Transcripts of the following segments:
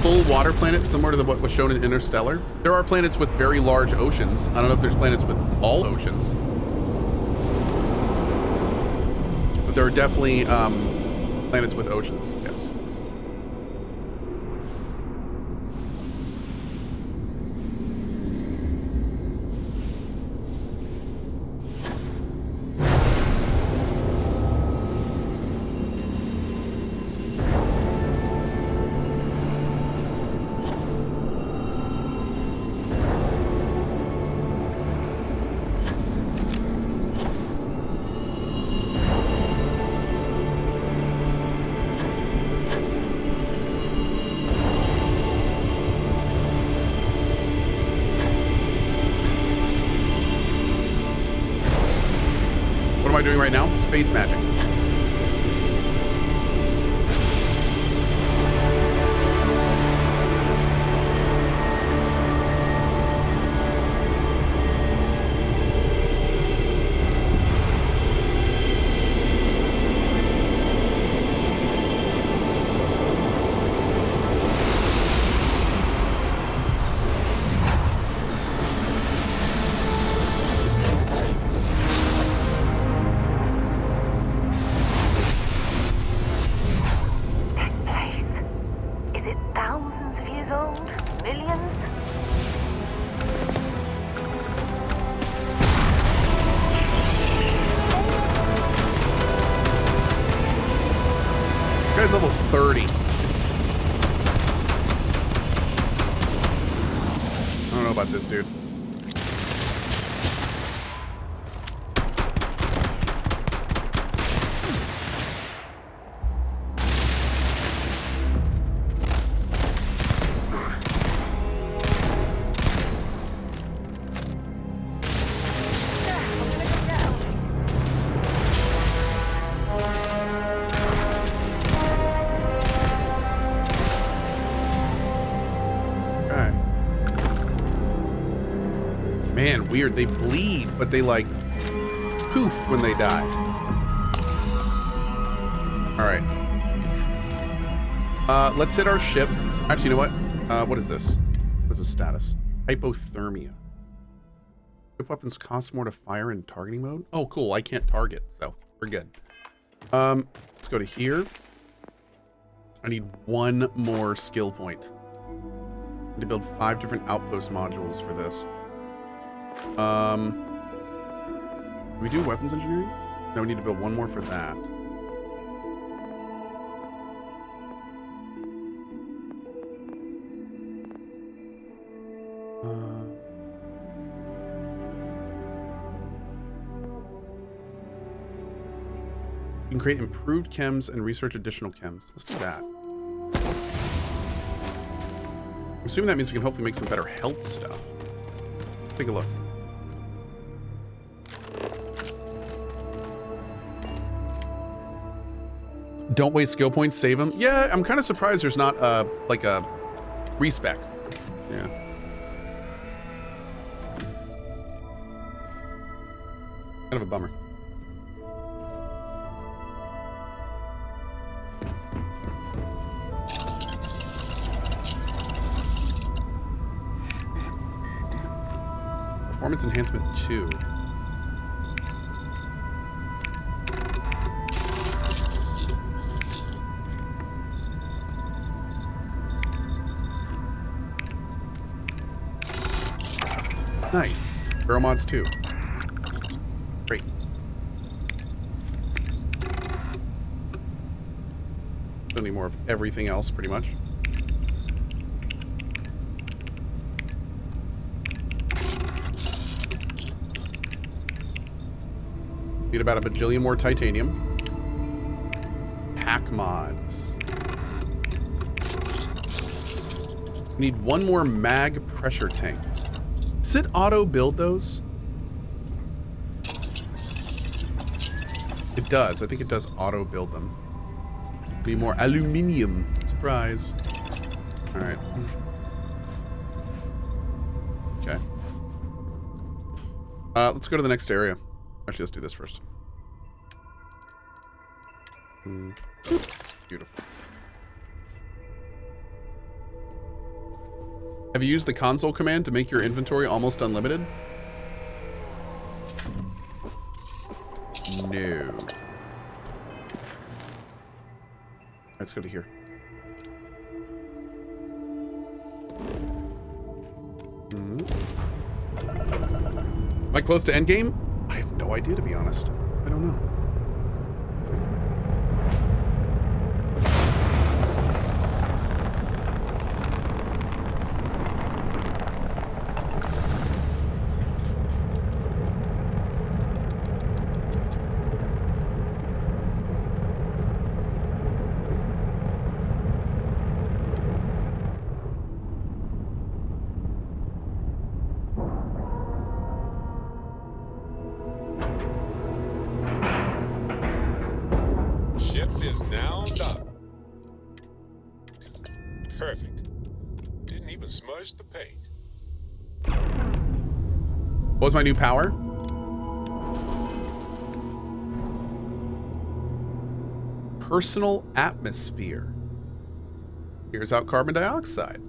full water planet similar to what was shown in Interstellar. There are planets with very large oceans. I don't know if there's planets with all oceans. But there are definitely planets with oceans, yes. Doing right now? Space magic. Level 30. I don't know about this dude. Weird, they bleed, but they like poof when they die. All right. Let's hit our ship. Actually, you know what? What is this? What is the status? Hypothermia. Ship weapons cost more to fire in targeting mode. Oh, cool. I can't target, so we're good. Let's go to here. I need one more skill point. I need to build 5 different outpost modules for this. Do we do weapons engineering? No, we need to build one more for that. You can create improved chems and research additional chems. Let's do that. I'm assuming that means we can hopefully make some better health stuff. Take a look. Don't waste skill points, save them. Yeah, I'm kind of surprised there's not like a respec. Yeah. Kind of a bummer. Performance enhancement 2. Nice. Barrel mods 2. Great. Don't need more of everything else, pretty much. Need about a bajillion more titanium. Pack mods. Need one more mag pressure tank. Does it auto build those? It does. I think it does auto build them. Need more aluminium. Surprise. All right. Okay. Let's go to the next area. Actually, let's do this first. Beautiful. Have you used the console command to make your inventory almost unlimited? No. Let's go to here. Am I close to endgame? I have no idea, to be honest. I don't know. Smudge the paint. What was my new power? Personal atmosphere. Here's out carbon dioxide.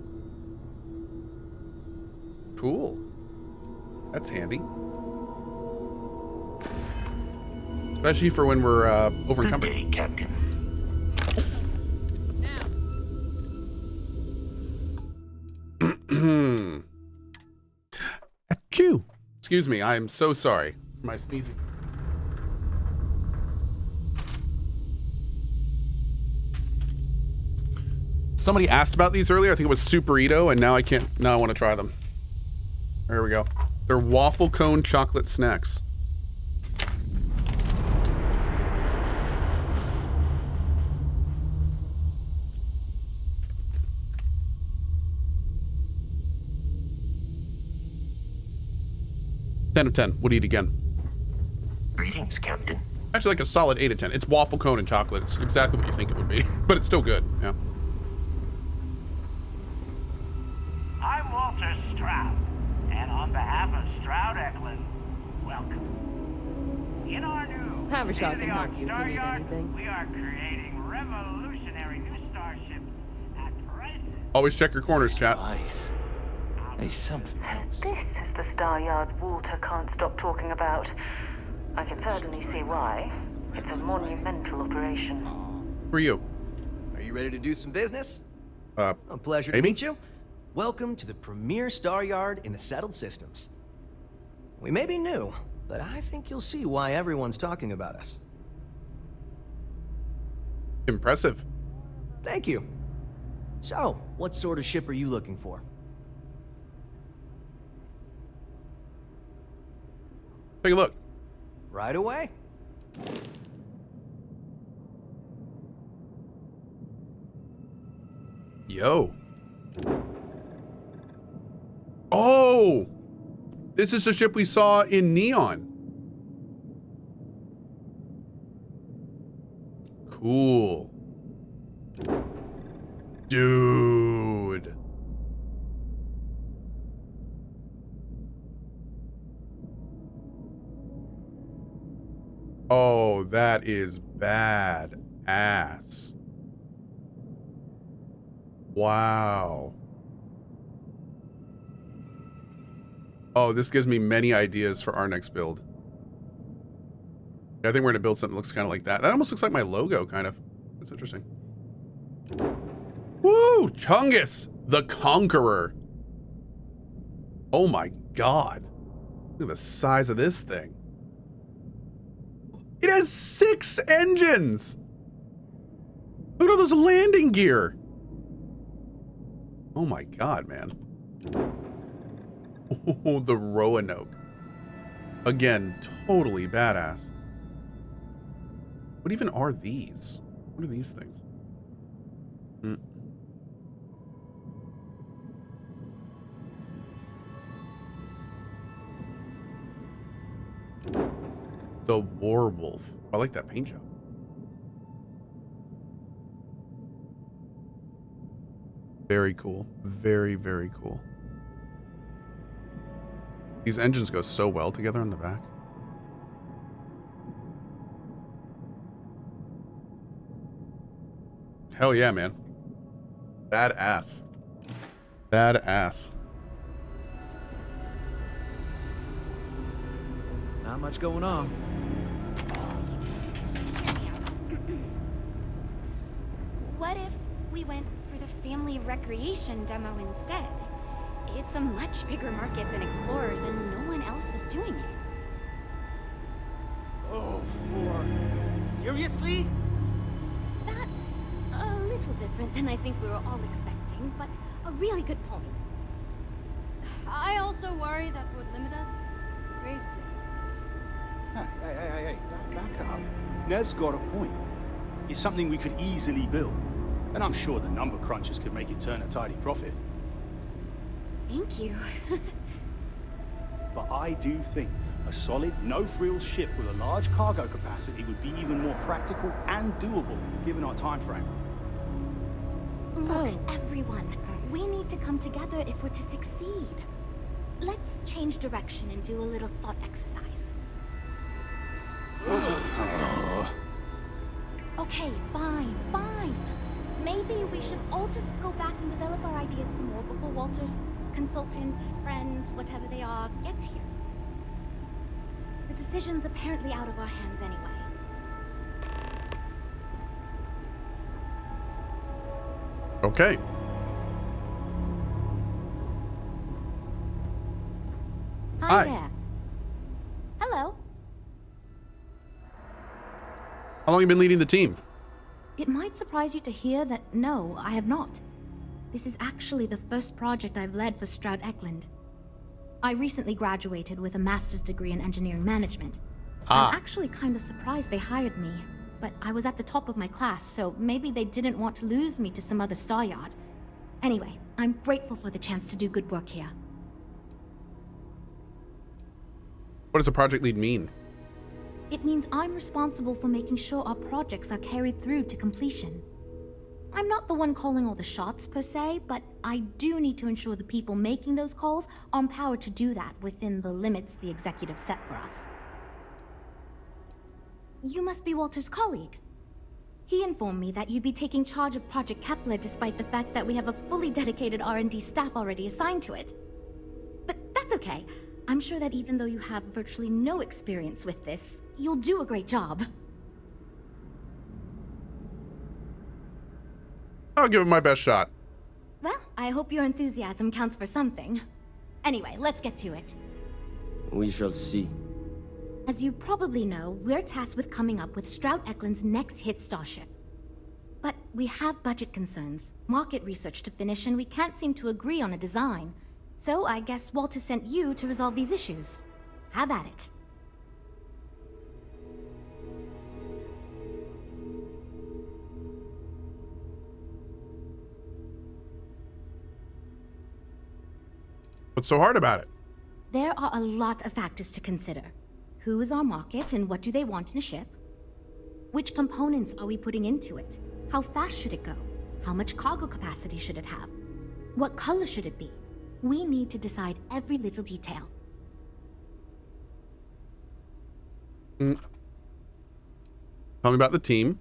Cool. That's handy. Especially for when we're over-encumbered. Good day, Captain. Achoo. Excuse me, I am so sorry for my sneezing. Somebody asked about these earlier. I think it was Superito, and now I can't. Now I want to try them. There we go. They're waffle cone chocolate snacks. Ten of 10. Would eat again. Greetings, Captain. Actually, like a solid 8 of 10. It's waffle cone and chocolate. It's exactly what you think it would be, but it's still good. Yeah. I'm Walter Stroud, and on behalf of Stroud Eklund, welcome. In our new Havershaw can help state-of-the-art you if Star you need Yard, anything. we are creating revolutionary new starships at prices. Always check your corners, chat. Nice. Hey, something else. This is the Star Yard Walter can't stop talking about. I can certainly see why. It's a monumental operation. Who are you? Are you ready to do some business? A pleasure to maybe? meet you. Welcome to the premier Star Yard in the settled systems. We may be new, but I think you'll see why everyone's talking about us. Impressive. Thank you. So, what sort of ship are you looking for? Take a look. Right away. Yo. Oh! This is the ship we saw in Neon. Cool. Dude. Oh, that is bad ass. Wow. Oh, this gives me many ideas for our next build. I think we're gonna build something that looks kind of like that. That almost looks like my logo, kind of. That's interesting. Woo! Chungus, the Conqueror. Oh my god. Look at the size of this thing. It has 6 engines. Look at all those landing gear. Oh my god, man. Oh, the Roanoke. Again, totally badass. What even are these? What are these things? The Warwolf. I like that paint job. Very cool. Very, very cool. These engines go so well together on the back. Hell yeah, man. Badass. Badass. not much going on. What if we went for the family recreation demo instead? It's a much bigger market than Explorers, and no one else is doing it. Oh, seriously? That's a little different than I think we were all expecting, but a really good point. I also worry that would limit us greatly. Hey, back up. Nev's got a point. It's something we could easily build. And I'm sure the number crunchers could make it turn a tidy profit. Thank you. But I do think a solid, no-frills ship with a large cargo capacity would be even more practical and doable, given our time frame. Look, everyone, we need to come together if we're to succeed. Let's change direction and do a little thought exercise. Okay, fine. Maybe we should all just go back and develop our ideas some more before Walter's consultant, friend, whatever they are, gets here. The decision's apparently out of our hands anyway. Okay. Hi. There. Hello. How long have you been leading the team? It might surprise you to hear that no, I have not. This is actually the first project I've led for Stroud Eklund. I recently graduated with a master's degree in engineering management. I'm actually kind of surprised they hired me, but I was at the top of my class, so maybe they didn't want to lose me to some other star yard. Anyway, I'm grateful for the chance to do good work here. What does a project lead mean? It means I'm responsible for making sure our projects are carried through to completion. I'm not the one calling all the shots per se, but I do need to ensure the people making those calls are empowered to do that within the limits the executive set for us. You must be Walter's colleague. He informed me that you'd be taking charge of Project Kepler despite the fact that we have a fully dedicated R&D staff already assigned to it. But that's okay. I'm sure that even though you have virtually no experience with this, you'll do a great job. I'll give it my best shot. Well, I hope your enthusiasm counts for something. Anyway, let's get to it. We shall see. As you probably know, we're tasked with coming up with Stroud Eklund's next hit starship. But we have budget concerns, market research to finish, and we can't seem to agree on a design. So I guess Walter sent you to resolve these issues. Have at it. What's so hard about it? There are a lot of factors to consider. Who is our market and what do they want in a ship? Which components are we putting into it? How fast should it go? How much cargo capacity should it have? What color should it be? We need to decide every little detail. Tell me about the team.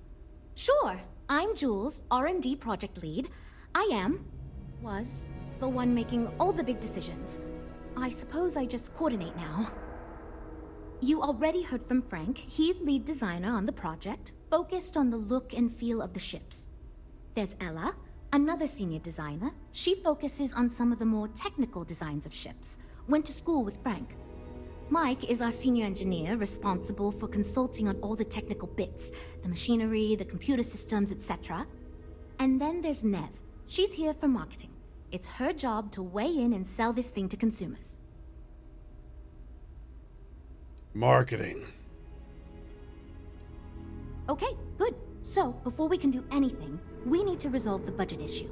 Sure. I'm Jules, R&D project lead. Was the one making all the big decisions. I suppose I just coordinate now. You already heard from Frank. He's lead designer on the project, focused on the look and feel of the ships. There's Ella, another senior designer. She focuses on some of the more technical designs of ships. Went to school with Frank. Mike is our senior engineer, responsible for consulting on all the technical bits, the machinery, the computer systems, etc. And then there's Nev. She's here for marketing. It's her job to weigh in and sell this thing to consumers. Marketing. Okay, good. So, before we can do anything, we need to resolve the budget issue.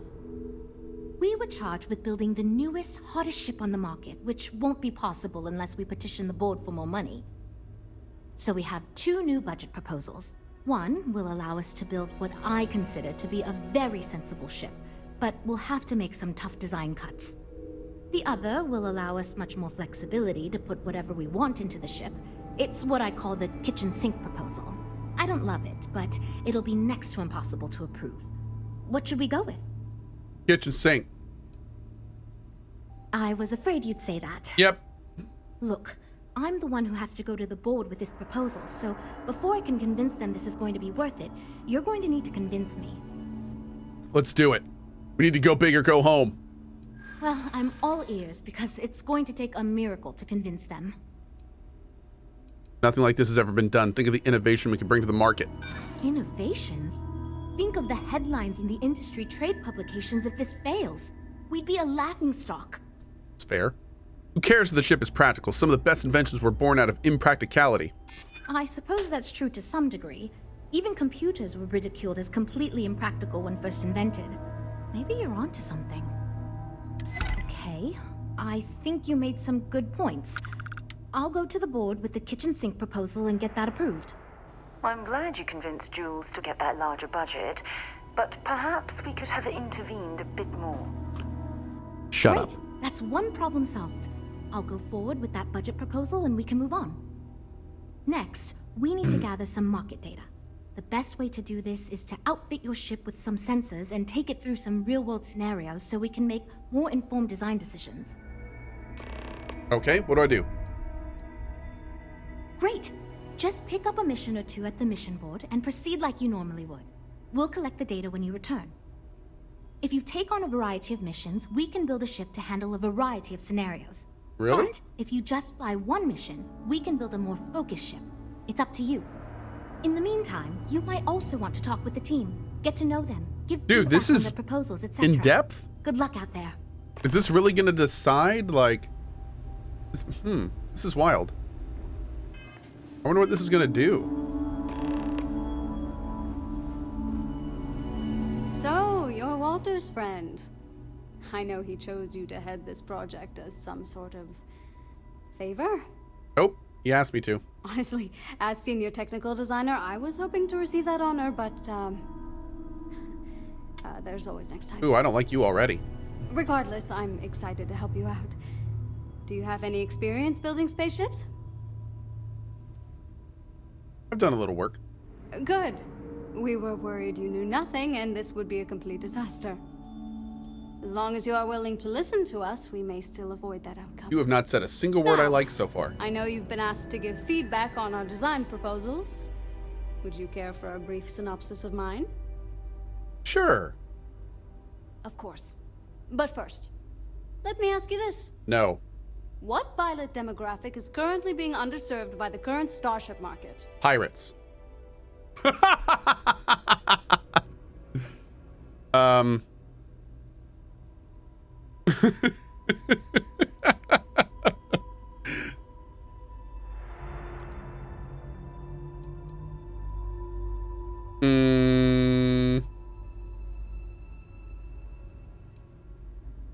We were charged with building the newest, hottest ship on the market, which won't be possible unless we petition the board for more money. So we have two new budget proposals. One will allow us to build what I consider to be a very sensible ship, but we'll have to make some tough design cuts. The other will allow us much more flexibility to put whatever we want into the ship. It's what I call the kitchen sink proposal. I don't love it, but it'll be next to impossible to approve. What should we go with? Kitchen sink. I was afraid you'd say that. Yep. Look, I'm the one who has to go to the board with this proposal, so before I can convince them this is going to be worth it, you're going to need to convince me. Let's do it. We need to go big or go home. Well, I'm all ears because it's going to take a miracle to convince them. Nothing like this has ever been done. Think of the innovation we can bring to the market. Innovations? Think of the headlines in the industry trade publications if this fails. We'd be a laughingstock. It's fair. Who cares if the ship is practical? Some of the best inventions were born out of impracticality. I suppose that's true to some degree. Even computers were ridiculed as completely impractical when first invented. Maybe you're onto something. Okay, I think you made some good points. I'll go to the board with the kitchen sink proposal and get that approved. I'm glad you convinced Jules to get that larger budget, but perhaps we could have intervened a bit more. Shut up. That's one problem solved. I'll go forward with that budget proposal and we can move on. Next, we need to gather some market data. The best way to do this is to outfit your ship with some sensors and take it through some real-world scenarios so we can make more informed design decisions. Okay, what do I do? Great! Just pick up a mission or two at the mission board and proceed like you normally would. We'll collect the data when you return. If you take on a variety of missions, we can build a ship to handle a variety of scenarios. Really? But if you just fly one mission, we can build a more focused ship. It's up to you. In the meantime, you might also want to talk with the team, get to know them, give Dude, feedback this on is their proposals, etc. in depth? Good luck out there. Is this really going to decide, like... This is wild. I wonder what this is going to do. So, you're Walter's friend. I know he chose you to head this project as some sort of favor. Oh, he asked me to. Honestly, as senior technical designer, I was hoping to receive that honor, but there's always next time. Ooh, I don't like you already. Regardless, I'm excited to help you out. Do you have any experience building spaceships? I've done a little work. Good. We were worried you knew nothing and this would be a complete disaster. As long as you are willing to listen to us, we may still avoid that outcome. You have not said a single word I like so far. I know you've been asked to give feedback on our design proposals. Would you care for a brief synopsis of mine? Sure. Of course. But first, let me ask you this. No. What pilot demographic is currently being underserved by the current starship market? Pirates.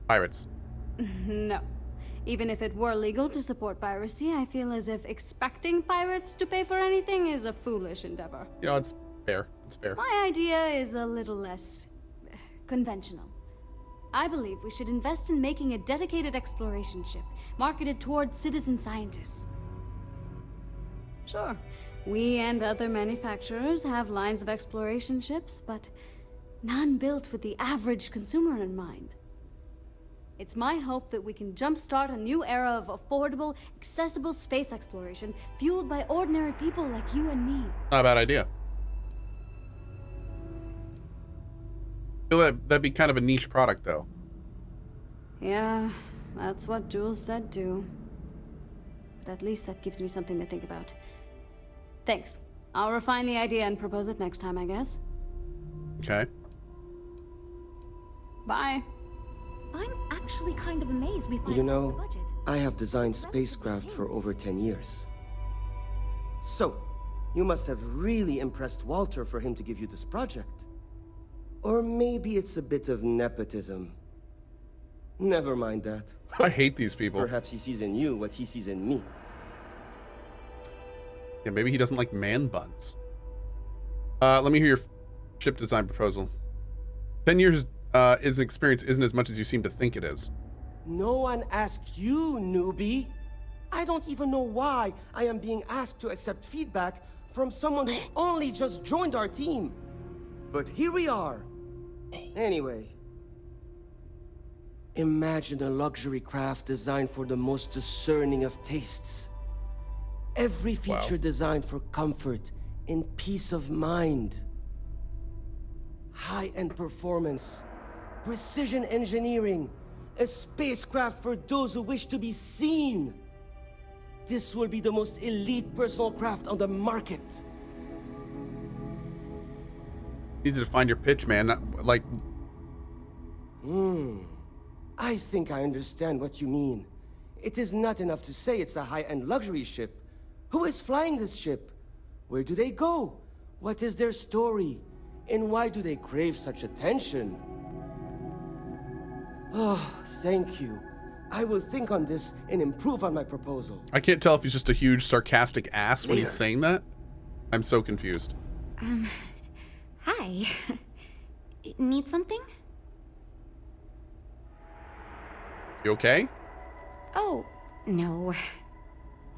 Pirates. No. Even if it were legal to support piracy, I feel as if expecting pirates to pay for anything is a foolish endeavor. You know, it's fair. It's fair. My idea is a little less conventional. I believe we should invest in making a dedicated exploration ship, marketed towards citizen scientists. Sure, we and other manufacturers have lines of exploration ships, but none built with the average consumer in mind. It's my hope that we can jumpstart a new era of affordable, accessible space exploration, fueled by ordinary people like you and me. Not a bad idea. I feel that'd be kind of a niche product, though. Yeah, that's what Jules said too. But at least that gives me something to think about. Thanks. I'll refine the idea and propose it next time, I guess. Okay. Bye. I'm actually kind of amazed we finally You know, passed the budget. I have designed spacecraft for over 10 years. So, you must have really impressed Walter for him to give you this project. Or maybe it's a bit of nepotism. Never mind that. I hate these people. Perhaps he sees in you what he sees in me. Yeah, maybe he doesn't like man buns. Let me hear your ship design proposal. 10 years is experience isn't as much as you seem to think it is. No one asked you, newbie. I don't even know why I am being asked to accept feedback from someone who only just joined our team. But here we are. Anyway. Imagine a luxury craft designed for the most discerning of tastes. Every feature Wow. designed for comfort and peace of mind. High-end performance, precision engineering, a spacecraft for those who wish to be seen. This will be the most elite personal craft on the market. You need to find your pitch, man. Like, I think I understand what you mean. It is not enough to say it's a high-end luxury ship. Who is flying this ship? Where do they go? What is their story? And why do they crave such attention? Oh, thank you. I will think on this and improve on my proposal. I can't tell if he's just a huge sarcastic ass when he's Later. saying that. I'm so confused. Hi. Need something? You okay? Oh, no.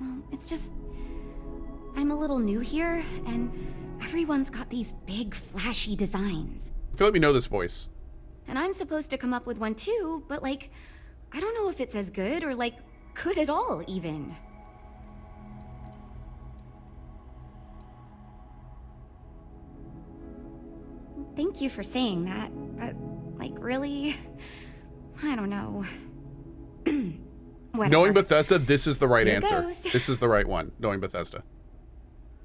Well, it's just... I'm a little new here, and everyone's got these big, flashy designs. I feel like we know this voice. And I'm supposed to come up with one too, but like, I don't know if it's as good or like, good at all, even. Thank you for saying that, but like, really? I don't know. Whatever. Knowing Bethesda, this is the right Here answer. goes. This is the right one, knowing Bethesda.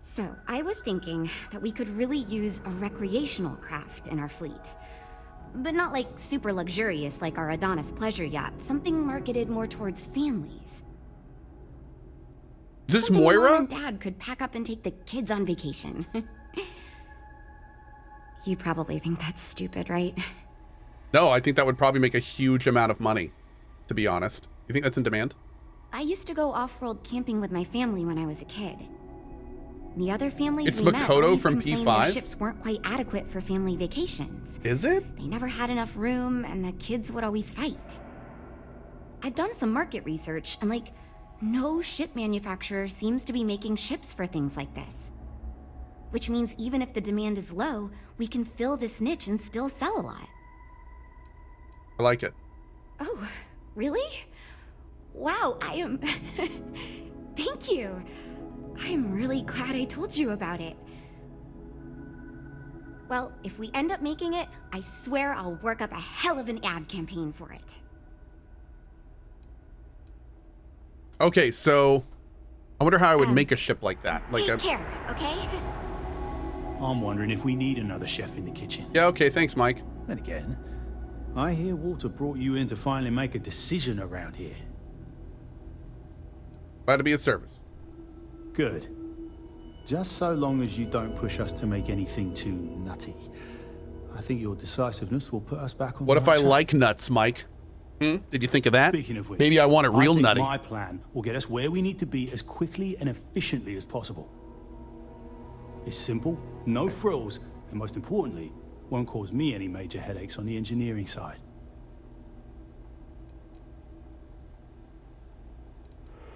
So, I was thinking that we could really use a recreational craft in our fleet. But not like super luxurious like our Adonis pleasure yacht, something marketed more towards families. Is this Something Mom Moira? and Dad could pack up and take the kids on vacation. You probably think that's stupid, right? No, I think that would probably make a huge amount of money, to be honest. You think that's in demand? I used to go off-world camping with my family when I was a kid. The other families It's we met Makoto always from complained P5? their ships weren't quite adequate for family vacations. Is it? They never had enough room, and the kids would always fight. I've done some market research, and like, no ship manufacturer seems to be making ships for things like this. Which means even if the demand is low, we can fill this niche and still sell a lot. I like it. Oh, really? Wow, I am... Thank you. I'm really glad I told you about it. Well, if we end up making it, I swear I'll work up a hell of an ad campaign for it. Okay, so I wonder how I would make a ship like that. Like, Take care, okay? I'm wondering if we need another chef in the kitchen. Yeah, okay, thanks, Mike. Then again, I hear Walter brought you in to finally make a decision around here. Glad to be of service. Good. Just so long as you don't push us to make anything too nutty. I think your decisiveness will put us back on What the if right I track. like nuts, Mike? Did you think of that? Speaking of which, maybe I want it real I think nutty. my plan will get us where we need to be as quickly and efficiently as possible. It's simple, no frills, and most importantly, won't cause me any major headaches on the engineering side.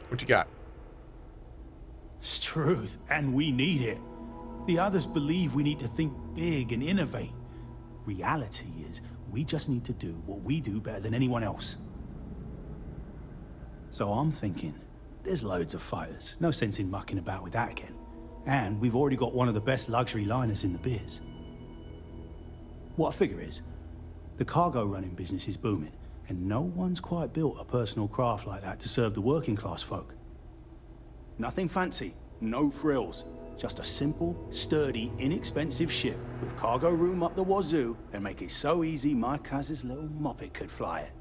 What you got? It's truth, and we need it. The others believe we need to think big and innovate. Reality is, we just need to do what we do better than anyone else. So I'm thinking, there's loads of fighters. No sense in mucking about with that again. And we've already got one of the best luxury liners in the biz. What I figure is, the cargo running business is booming, and no one's quite built a personal craft like that to serve the working class folk. Nothing fancy, no frills. Just a simple, sturdy, inexpensive ship with cargo room up the wazoo and make it so easy my cousin's little moppet could fly it.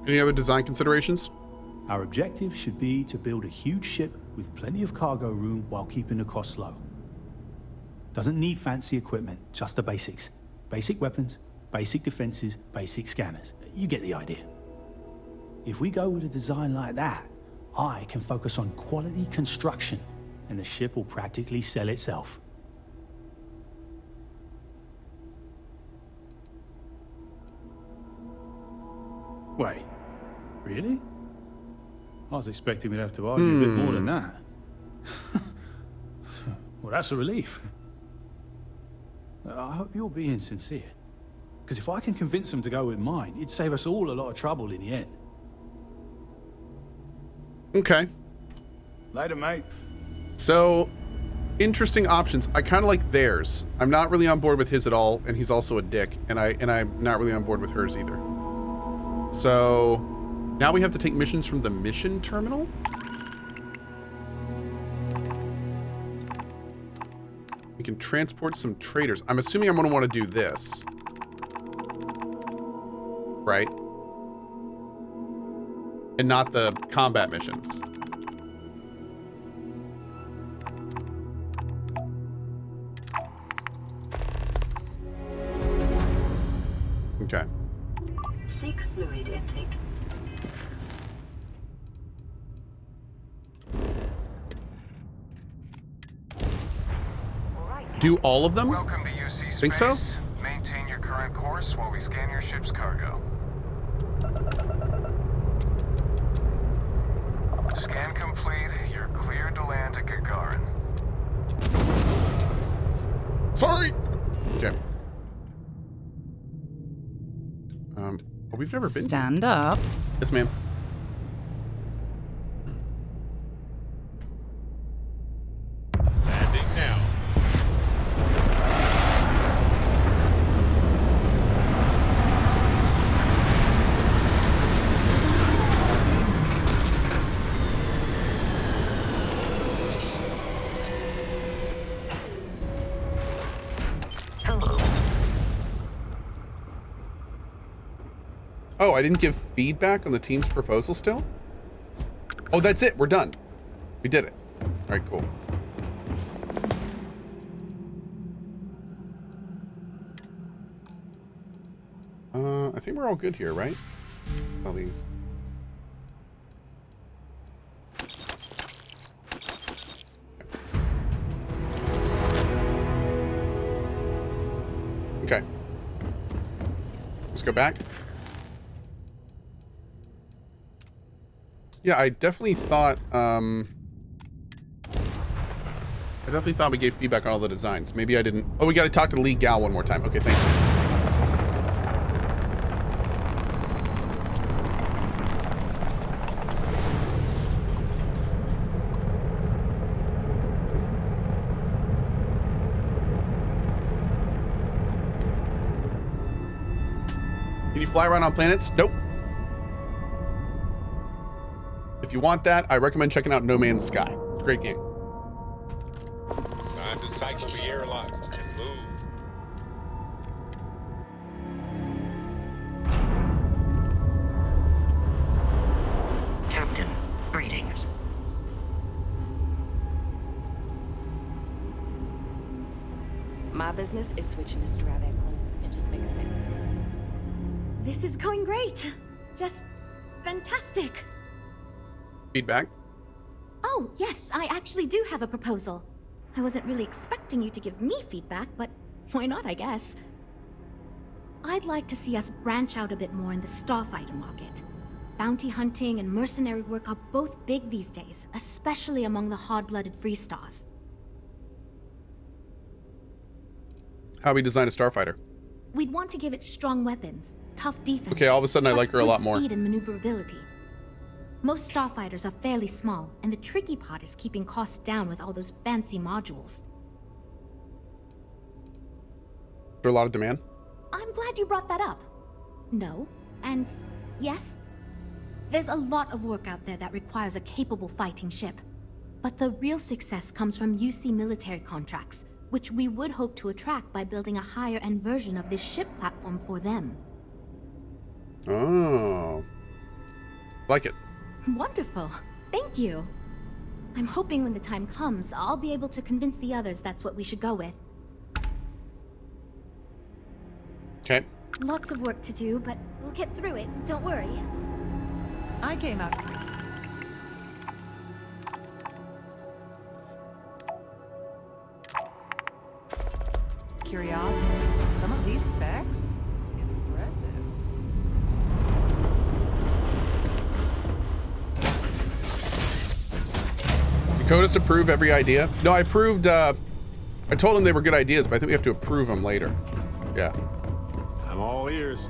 Any other design considerations? Our objective should be to build a huge ship with plenty of cargo room while keeping the costs low. Doesn't need fancy equipment, just the basics. Basic weapons, basic defenses, basic scanners. You get the idea. If we go with a design like that, I can focus on quality construction, and the ship will practically sell itself. Wait, really? I was expecting we'd have to argue a bit more than that. Well, that's a relief. I hope you're being sincere. Because if I can convince them to go with mine, it'd save us all a lot of trouble in the end. Okay. Later, mate. So, interesting options. I kind of like theirs. I'm not really on board with his at all, and he's also a dick, and I'm not really on board with hers either. So, now we have to take missions from the mission terminal? We can transport some traders. I'm assuming I'm going to want to do this. Right? And not the combat missions. Okay. Seek fluid intake. Do all of them? Welcome to UC Space. Think so? Maintain your current course while we scan your ship's cargo. Scan complete. You're cleared to land at Gagarin. Sorry. Okay. Oh, we've never been. Stand up. Yes, ma'am. Landing now. Oh, I didn't give feedback on the team's proposal still? Oh, that's it. We're done. We did it. All right, cool. I think we're all good here, right? All these. Okay. Let's go back. Yeah, I definitely thought we gave feedback on all the designs. Maybe I didn't. Oh, we got to talk to the lead gal one more time. Okay, thank you. Can you fly around on planets? Nope. If you want that, I recommend checking out No Man's Sky. It's a great game. Time to cycle the airlock and move. Captain, greetings. My business is switching to Stroud Eklund. It just makes sense. This is going great. Just fantastic. Feedback? Oh, yes, I actually do have a proposal. I wasn't really expecting you to give me feedback, but why not, I guess. I'd like to see us branch out a bit more in the starfighter market. Bounty hunting and mercenary work are both big these days, especially among the hard-blooded Freestars. How we design a starfighter? We'd want to give it strong weapons, tough defense. Okay, all of a sudden I like her a lot more. Speed and maneuverability. Most starfighters are fairly small, and the tricky part is keeping costs down with all those fancy modules. Is there a lot of demand? I'm glad you brought that up. No, and yes. There's a lot of work out there that requires a capable fighting ship. But the real success comes from UC military contracts, which we would hope to attract by building a higher-end version of this ship platform for them. Oh. Like it. Wonderful. Thank you. I'm hoping when the time comes, I'll be able to convince the others that's what we should go with. Okay. Lots of work to do, but we'll get through it. Don't worry. I came out. Curiosity. Some of these specs? Impressive. Dakota's approve every idea? No, I approved, I told him they were good ideas, but I think we have to approve them later. Yeah. I'm all ears.